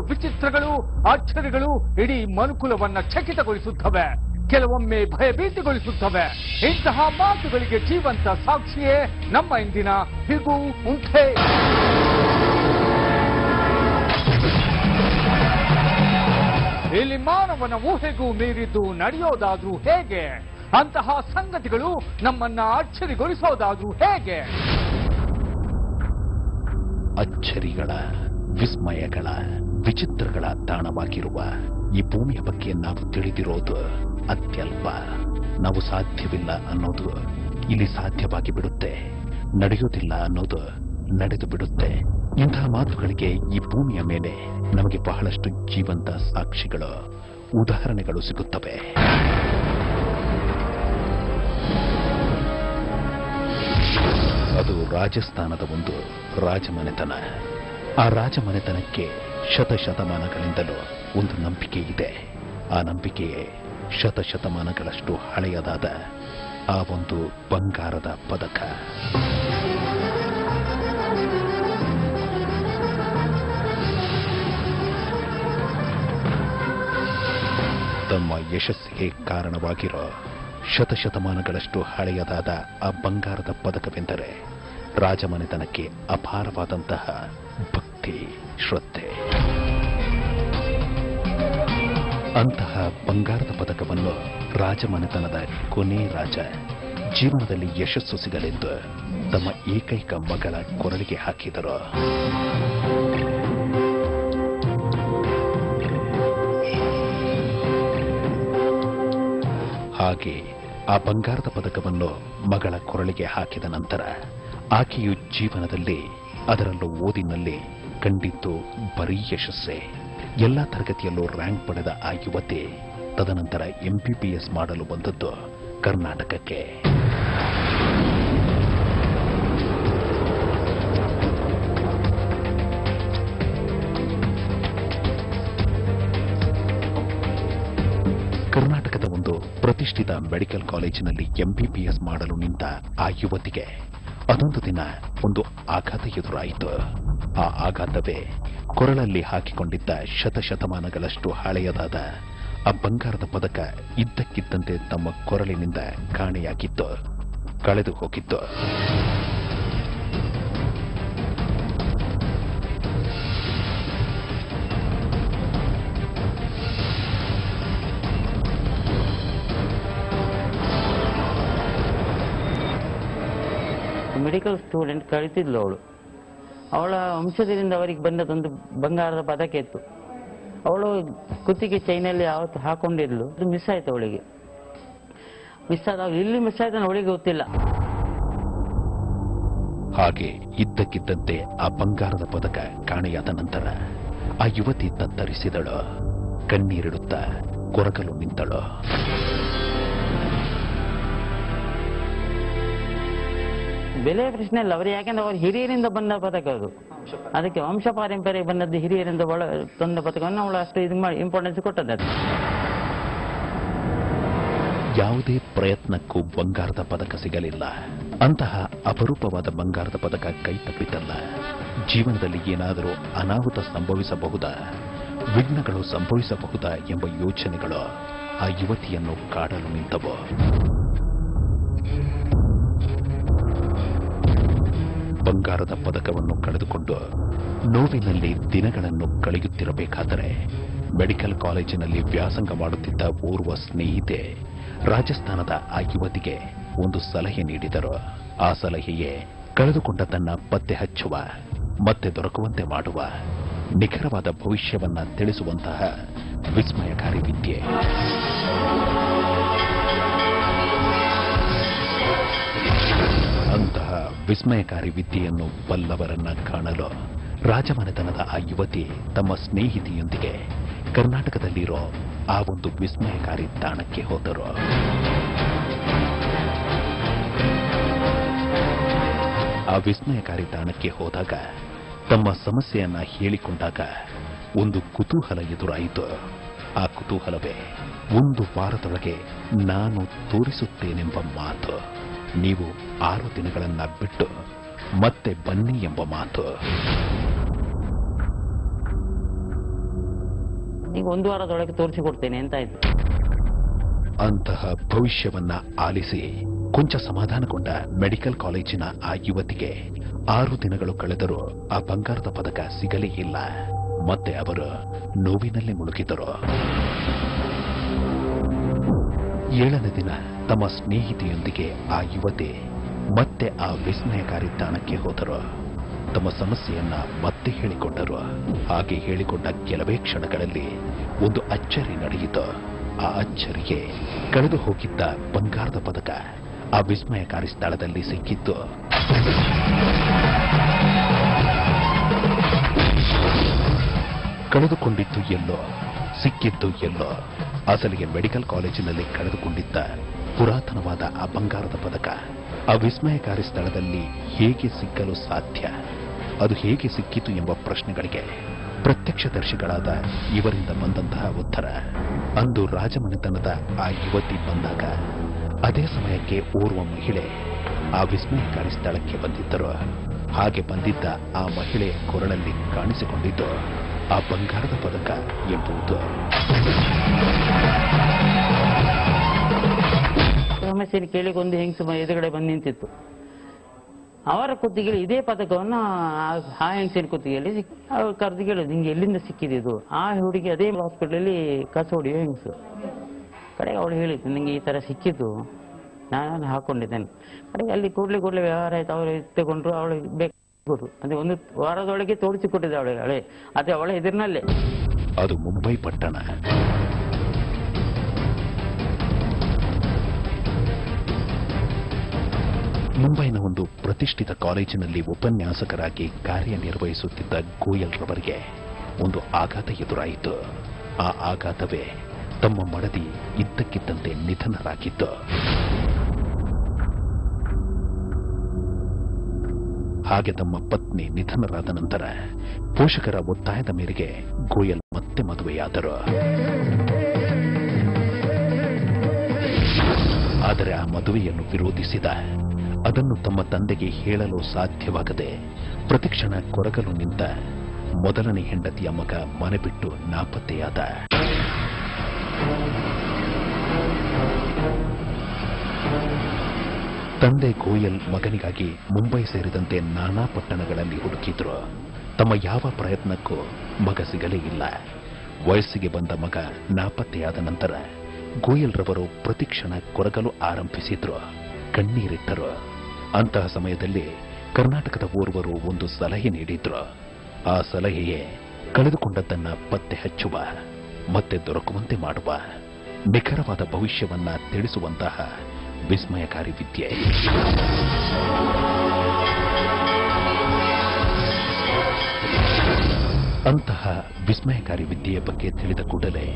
ವಿಚಿತ್ರಗಳು ಆಶ್ಚರ್ಯಗಳು ಇಡೀ ಮನುಕುಲವನ್ನ ಚಕಿತಗೊಳಿಸುತ್ತವೆ, ಕೆಲವೊಮ್ಮೆ ಭಯಭೀತಿಗೊಳಿಸುತ್ತವೆ. ಇಂತಹ ಮಾತುಗಳಿಗೆ ಜೀವಂತ ಸಾಕ್ಷಿಯೇ ನಮ್ಮ ಇಂದಿನ ಹಿಗು ಉಂಟೆ. ಇಲ್ಲಿ ಮಾನವನ ಊಹೆಗೂ ಮೀರಿದ್ದು ನಡೆಯೋದಾದ್ರೂ ಹೇಗೆ? ಅಂತಹ ಸಂಗತಿಗಳು ನಮ್ಮನ್ನ ಅಚ್ಚರಿಗೊಳಿಸೋದಾದ್ರೂ ಹೇಗೆ? ಅಚ್ಚರಿಗಳ, ವಿಸ್ಮಯಗಳ, ವಿಚಿತ್ರಗಳ ತಾಣವಾಗಿರುವ ಈ ಭೂಮಿಯ ಬಗ್ಗೆ ನಾವು ತಿಳಿದಿರೋದು ಅತ್ಯಲ್ಪ. ನಾವು ಸಾಧ್ಯವಿಲ್ಲ ಅನ್ನೋದು ಇಲ್ಲಿ ಸಾಧ್ಯವಾಗಿ ಬಿಡುತ್ತೆ, ನಡೆಯೋದಿಲ್ಲ ಅನ್ನೋದು ನಡೆದು ಬಿಡುತ್ತೆ. ಇಂತಹ ಮಾತುಗಳಿಗೆ ಈ ಭೂಮಿಯ ಮೇಲೆ ನಮಗೆ ಬಹಳಷ್ಟು ಜೀವಂತ ಸಾಕ್ಷಿಗಳು, ಉದಾಹರಣೆಗಳು ಸಿಗುತ್ತವೆ. ಅದು ರಾಜಸ್ಥಾನದ ಒಂದು ರಾಜಮನೆತನ. ಆ ರಾಜಮನೆತನಕ್ಕೆ ಶತಶತಮಾನಗಳಿಂದಲೂ ಒಂದು ನಂಬಿಕೆ ಇದೆ. ಆ ನಂಬಿಕೆಯೇ ಶತಶತಮಾನಗಳಷ್ಟು ಹಳೆಯದಾದ ಆ ಒಂದು ಬಂಗಾರದ ಪದಕ. ತಮ್ಮ ಯಶಸ್ಸಿಗೆ ಕಾರಣವಾಗಿರೋ ಶತಶತಮಾನಗಳಷ್ಟು ಹಳೆಯದಾದ ಆ ಬಂಗಾರದ ಪದಕವೆಂದರೆ ರಾಜಮನೆತನಕ್ಕೆ ಅಪಾರವಾದಂತಹ ಭಕ್ತಿ, ಶ್ರದ್ಧೆ. ಅಂತಹ ಬಂಗಾರದ ಪದಕವನ್ನು ರಾಜಮನೆತನದ ಕೊನೆ ರಾಜ ಜೀವನದಲ್ಲಿ ಯಶಸ್ಸು ಸಿಗಲೆಂದು ತಮ್ಮ ಏಕೈಕ ಮಗಳ ಕೊರಳಿಗೆ ಹಾಕಿದರು. ಹಾಗೆ ಆ ಬಂಗಾರದ ಪದಕವನ್ನು ಮಗಳ ಕೊರಳಿಗೆ ಹಾಕಿದ ನಂತರ ಆಕೆಯು ಜೀವನದಲ್ಲಿ, ಅದರಲ್ಲೂ ಓದಿನಲ್ಲಿ ಕಂಡಿದ್ದು ಬರೀ ಯಶಸ್ಸೇ. ಎಲ್ಲ ತರಗತಿಯಲ್ಲೂ ರ್ಯಾಂಕ್ ಪಡೆದ ಆ ಯುವತಿ ತದನಂತರ MBBS ಮಾಡಲು ಬಂದದ್ದು ಕರ್ನಾಟಕಕ್ಕೆ. ಕರ್ನಾಟಕದ ಒಂದು ಪ್ರತಿಷ್ಠಿತ ಮೆಡಿಕಲ್ ಕಾಲೇಜಿನಲ್ಲಿ MBBS ಮಾಡಲು ನಿಂತ ಆ ಯುವತಿಗೆ ಅದೊಂದು ದಿನ ಒಂದು ಆಘಾತ ಎದುರಾಯಿತು. ಆ ಆಘಾತವೇ ಕೊರಳಲ್ಲಿ ಹಾಕಿಕೊಂಡಿದ್ದ ಶತಶತಮಾನಗಳಷ್ಟು ಹಳೆಯದಾದ ಆ ಬಂಗಾರದ ಪದಕ ಇದ್ದಕ್ಕಿದ್ದಂತೆ ತಮ್ಮ ಕೊರಳಿನಿಂದ ಕಾಣೆಯಾಗಿತ್ತು, ಕಳೆದು ಹೋಗಿತ್ತು. ಮೆಡಿಕಲ್ ಸ್ಟೂಡೆಂಟ್ ಕಳಿತಿದ್ಲು ಅವಳ ವಂಶದಿಂದ ಅವರಿಗೆ ಬಂದದೊಂದು ಬಂಗಾರದ ಪದಕ ಇತ್ತು. ಅವಳು ಕುತ್ತಿಗೆ ಚೈನಲ್ಲಿ ಯಾವತ್ತು ಹಾಕೊಂಡಿದ್ಲು, ಅದು ಮಿಸ್ ಆಯ್ತು ಅವಳಿಗೆ. ಮಿಸ್ ಆದ ಇಲ್ಲಿ ಮಿಸ್ ಆಯ್ತು ಅವಳಿಗೆ ಗೊತ್ತಿಲ್ಲ. ಹಾಗೆ ಇದ್ದಕ್ಕಿದ್ದಂತೆ ಆ ಬಂಗಾರದ ಪದಕ ಕಾಣೆಯಾದ ನಂತರ ಆ ಯುವತಿ ತತ್ತರಿಸಿದಳು, ಕಣ್ಣೀರಿಡುತ್ತಾ ಕೊರಗಲು ನಿಂತಳು. ಬೆಲೆ ಪ್ರಶ್ನೆ ಇಲ್ಲ ಅವರು, ಯಾಕೆಂದ್ರೆ ಅವರು ಹಿರಿಯರಿಂದ ಬಂದ ಪದಕ ಅದು. ಅದಕ್ಕೆ ವಂಶ ಪಾರಂಪರ್ಯ ಬಂದದ್ದು ಹಿರಿಯರಿಂದ ತಂದ ಪದಕವನ್ನು ಅವಳು ಅಷ್ಟು ಇದು ಮಾಡಿ ಇಂಪಾರ್ಟೆನ್ಸ್ ಕೊಟ್ಟದ್ದು. ಯಾವುದೇ ಪ್ರಯತ್ನಕ್ಕೂ ಬಂಗಾರದ ಪದಕ ಸಿಗಲಿಲ್ಲ. ಅಂತಹ ಅಪರೂಪವಾದ ಬಂಗಾರದ ಪದಕ ಕೈ ತಪ್ಪಿತಲ್ಲ. ಜೀವನದಲ್ಲಿ ಏನಾದರೂ ಅನಾಹುತ ಸಂಭವಿಸಬಹುದಾ, ವಿಘ್ನಗಳು ಸಂಭವಿಸಬಹುದಾ ಎಂಬ ಯೋಚನೆಗಳು ಆ ಯುವತಿಯನ್ನು ಕಾಡಲು ನಿಂತವು. ಬಂಗಾರದ ಪದಕವನ್ನು ಕಳೆದುಕೊಂಡು ನೋವಿನಲ್ಲಿ ದಿನಗಳನ್ನು ಕಳೆಯುತ್ತಿರಬೇಕಾದರೆ ಮೆಡಿಕಲ್ ಕಾಲೇಜಿನಲ್ಲಿ ವ್ಯಾಸಂಗ ಮಾಡುತ್ತಿದ್ದ ಓರ್ವ ಸ್ನೇಹಿತೆ ರಾಜಸ್ಥಾನದ ಆ ಯುವತಿಗೆ ಒಂದು ಸಲಹೆ ನೀಡಿದರು. ಆ ಸಲಹೆಯೇ ಕಳೆದುಕೊಂಡದ್ದನ್ನ ಪತ್ತೆ ಹಚ್ಚುವ, ಮತ್ತೆ ದೊರಕುವಂತೆ ಮಾಡುವ, ನಿಖರವಾದ ಭವಿಷ್ಯವನ್ನ ತಿಳಿಸುವಂತಹ ವಿಸ್ಮಯಕಾರಿ ವಿದ್ಯೆ. ಅಂತಹ ವಿಸ್ಮಯಕಾರಿ ವಿದ್ಯೆಯನ್ನು ಬಲ್ಲವರನ್ನ ಕಾಣಲು ರಾಜಮನೆತನದ ಆ ಯುವತಿ ತಮ್ಮ ಸ್ನೇಹಿತೆಯೊಂದಿಗೆ ಕರ್ನಾಟಕದಲ್ಲಿರೋ ಆ ಒಂದು ವಿಸ್ಮಯಕಾರಿ ತಾಣಕ್ಕೆ ಹೋದರು. ಆ ವಿಸ್ಮಯಕಾರಿ ತಾಣಕ್ಕೆ ಹೋದಾಗ ತಮ್ಮ ಸಮಸ್ಯೆಯನ್ನ ಹೇಳಿಕೊಂಡಾಗ ಒಂದು ಕುತೂಹಲ ಎದುರಾಯಿತು. ಆ ಕುತೂಹಲವೇ ಒಂದು ವಾರದೊಳಗೆ ನಾನು ತೋರಿಸುತ್ತೇನೆಂಬ ಮಾತು. ನೀವು 6 ದಿನಗಳನ್ನ ಬಿಟ್ಟು ಮತ್ತೆ ಬನ್ನಿ ಎಂಬ ಮಾತು. ಈಗ 1 ವಾರದೊಳಗೆ ತೋರಿಸಿಕೊಡ್ತೇನೆ ಅಂತ ಆಯ್ತು. ಅಂತಹ ಭವಿಷ್ಯವನ್ನ ಆಲಿಸಿ ಕೊಂಚ ಸಮಾಧಾನಗೊಂಡ ಮೆಡಿಕಲ್ ಕಾಲೇಜಿನ ಆ ಯುವತಿಗೆ 6 ದಿನಗಳು ಕಳೆದರೂ ಆ ಬಂಗಾರದ ಪದಕ ಸಿಗಲೇ ಇಲ್ಲ. ಮತ್ತೆ ಅವರು ನೋವಿನಲ್ಲಿ ಮುಳುಗಿದರು. 7ನೇ ದಿನ ತಮ್ಮ ಸ್ನೇಹಿತೆಯೊಂದಿಗೆ ಆ ಯುವತಿ ಮತ್ತೆ ಆ ವಿಸ್ಮಯಕಾರಿ ತಾಣಕ್ಕೆ ಹೋದರು. ತಮ್ಮ ಸಮಸ್ಯೆಯನ್ನ ಮತ್ತೆ ಹೇಳಿಕೊಂಡರು. ಹಾಗೆ ಹೇಳಿಕೊಂಡ ಕೆಲವೇ ಕ್ಷಣಗಳಲ್ಲಿ ಒಂದು ಅಚ್ಚರಿ ನಡೆಯಿತು. ಆ ಅಚ್ಚರಿಗೆ ಕಳೆದು ಹೋಗಿದ್ದ ಬಂಗಾರದ ಪದಕ ಆ ವಿಸ್ಮಯಕಾರಿ ಸ್ಥಳದಲ್ಲಿ ಸಿಕ್ಕಿತ್ತು. ಕಳೆದುಕೊಂಡಿದ್ದು ಎಲ್ಲೋ, ಸಿಕ್ಕಿದ್ದು ಎಲ್ಲೋ. ಅಸಲಿಗೆ ಮೆಡಿಕಲ್ ಕಾಲೇಜಿನಲ್ಲಿ ಕಳೆದುಕೊಂಡಿದ್ದ ಪುರಾತನವಾದ ಆ ಬಂಗಾರದ ಪದಕ ಆ ವಿಸ್ಮಯಕಾರಿ ಸ್ಥಳದಲ್ಲಿ ಹೇಗೆ ಸಿಕ್ಕಲು ಸಾಧ್ಯ? ಅದು ಹೇಗೆ ಸಿಕ್ಕಿತು ಎಂಬ ಪ್ರಶ್ನೆಗಳಿಗೆ ಪ್ರತ್ಯಕ್ಷದರ್ಶಿಗಳಾದ ಇವರಿಂದ ಬಂದಂತಹ ಉತ್ತರ. ಅಂದು ರಾಜಮನೆತನದ ಆ ಯುವತಿ ಬಂದಾಗ ಅದೇ ಸಮಯಕ್ಕೆ ಓರ್ವ ಮಹಿಳೆ ಆ ವಿಸ್ಮಯಕಾರಿ ಸ್ಥಳಕ್ಕೆ ಬಂದಿದ್ದರು. ಹಾಗೆ ಬಂದಿದ್ದ ಆ ಮಹಿಳೆಯ ಕೊರಳಲ್ಲಿ ಕಾಣಿಸಿಕೊಂಡಿದ್ದು ಆ ಬಂಗಾರದ ಪದಕ ಎಂಬುದು. ಸಮಸ್ಯೆಯನ್ನು ಕೇಳಿಗೆ ಒಂದು ಹೆಂಗಸು ಎದುರುಗಡೆ ಬಂದು ನಿಂತಿತ್ತು. ಅವರ ಕುತ್ತಿಗೆಯಲ್ಲಿ ಇದೇ ಪದಕವನ್ನು ಆ ಹೆಂಗಸಿನ ಕುತ್ತಿಗೆಯಲ್ಲಿ ಅವ್ರು ಕರೆದು ಕೇಳಿದ್ರು, ನಿಂಗೆ ಎಲ್ಲಿಂದ ಸಿಕ್ಕಿದೆ ಇದು? ಆ ಹುಡುಗಿ ಅದೇ ಹಾಸ್ಪಿಟಲಲ್ಲಿ ಕಸ ಹೊಡೆಯೋ ಹೆಂಗಸು. ಕಡೆಗೆ ಅವಳು ಹೇಳಿದ್ದು, ನಿಂಗೆ ಈ ಥರ ಸಿಕ್ಕಿದ್ದು, ನಾನು ಹಾಕೊಂಡಿದ್ದೇನೆ. ಕಡೆಗೆ ಅಲ್ಲಿ ಕೂಡಲೇ ವ್ಯವಹಾರ ಆಯ್ತು. ಅವರು ತಗೊಂಡ್ರು, ಅವಳು ಬೇಕು ಅಂದ್ರೆ 1 ವಾರದೊಳಗೆ ತೋರಿಸಿಕೊಟ್ಟಿದ್ದೆ ಅವಳೆ. ಅದೇ ಅವಳ ಎದುರಿನಲ್ಲೇ. ಅದು ಮುಂಬೈ ಪಟ್ಟಣ. ಮುಂಬೈನ ಒಂದು ಪ್ರತಿಷ್ಠಿತ ಕಾಲೇಜಿನಲ್ಲಿ ಉಪನ್ಯಾಸಕರಾಗಿ ಕಾರ್ಯನಿರ್ವಹಿಸುತ್ತಿದ್ದ ಗೋಯಲ್ ರವರಿಗೆ ಒಂದು ಆಘಾತ ಎದುರಾಯಿತು. ಆ ಆಘಾತವೇ ತಮ್ಮ ಮಡದಿ ಇದ್ದಕ್ಕಿದ್ದಂತೆ ನಿಧನರಾಗಿತ್ತು. ಹಾಗೆ ತಮ್ಮ ಪತ್ನಿ ನಿಧನರಾದ ನಂತರ ಪೋಷಕರ ಒತ್ತಾಯದ ಮೇರೆಗೆ ಗೋಯಲ್ ಮತ್ತೆ ಮದುವೆಯಾದರು. ಆದರೆ ಆ ಮದುವೆಯನ್ನು ವಿರೋಧಿಸಿದ, ಅದನ್ನು ತಮ್ಮ ತಂದೆಗೆ ಹೇಳಲು ಸಾಧ್ಯವಾಗದೆ ಪ್ರತಿಕ್ಷಣ ಕೊರಗಲು ನಿಂತ ಮೊದಲನೇ ಹೆಂಡತಿಯ ಮಗ ಮನೆ ಬಿಟ್ಟು ನಾಪತ್ತೆಯಾದ. ತಂದೆ ಗೋಯಲ್ ಮಗನಿಗಾಗಿ ಮುಂಬೈ ಸೇರಿದಂತೆ ನಾನಾ ಪಟ್ಟಣಗಳಲ್ಲಿ ಹುಡುಕಿದ್ರು. ತಮ್ಮ ಯಾವ ಪ್ರಯತ್ನಕ್ಕೂ ಮಗ ಸಿಗಲೇ ಇಲ್ಲ. ವಯಸ್ಸಿಗೆ ಬಂದ ಮಗ ನಾಪತ್ತೆಯಾದ ನಂತರ ಗೋಯಲ್ ರವರು ಪ್ರತಿಕ್ಷಣ ಕೊರಗಲು ಆರಂಭಿಸಿದ್ರು, ಕಣ್ಣೀರಿಟ್ಟರು. ಅಂತಹ ಸಮಯದಲ್ಲಿ ಕರ್ನಾಟಕದ ಓರ್ವರು ಒಂದು ಸಲಹೆ ನೀಡಿದ್ರು. ಆ ಸಲಹೆಯೇ ಕಳೆದುಕೊಂಡದ್ದನ್ನ ಪತ್ತೆ ಹಚ್ಚುವ, ಮತ್ತೆ ದೊರಕುವಂತೆ ಮಾಡುವ, ನಿಖರವಾದ ಭವಿಷ್ಯವನ್ನ ತಿಳಿಸುವಂತಹ ವಿಸ್ಮಯಕಾರಿ ವಿದ್ಯೆ. ಅಂತಹ ವಿಸ್ಮಯಕಾರಿ ವಿದ್ಯೆಯ ಬಗ್ಗೆ ತಿಳಿದ ಕೂಡಲೇ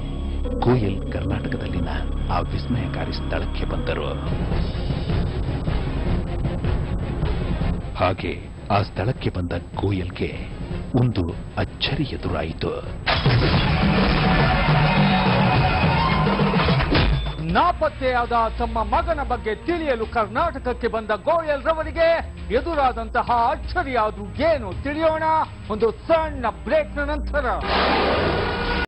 ಗೋಯಲ್ ಕರ್ನಾಟಕದಲ್ಲಿನ ಆ ವಿಸ್ಮಯಕಾರಿ ಸ್ಥಳಕ್ಕೆ ಬಂದರು. ಹಾಗೆ ಆ ಸ್ಥಳಕ್ಕೆ ಬಂದ ಗೋಯಲ್ಗೆ ಒಂದು ಅಚ್ಚರಿ ಎದುರಾಯಿತು. ನಾಪತ್ತೆಯಾದ ತಮ್ಮ ಮಗನ ಬಗ್ಗೆ ತಿಳಿಯಲು ಕರ್ನಾಟಕಕ್ಕೆ ಬಂದ ಗೋಯಲ್ ರವರಿಗೆ ಎದುರಾದಂತಹ ಅಚ್ಚರಿಯಾದ್ರೂ ಏನು ತಿಳಿಯೋಣ ಒಂದು ಸಣ್ಣ ಬ್ರೇಕ್ನ ನಂತರ.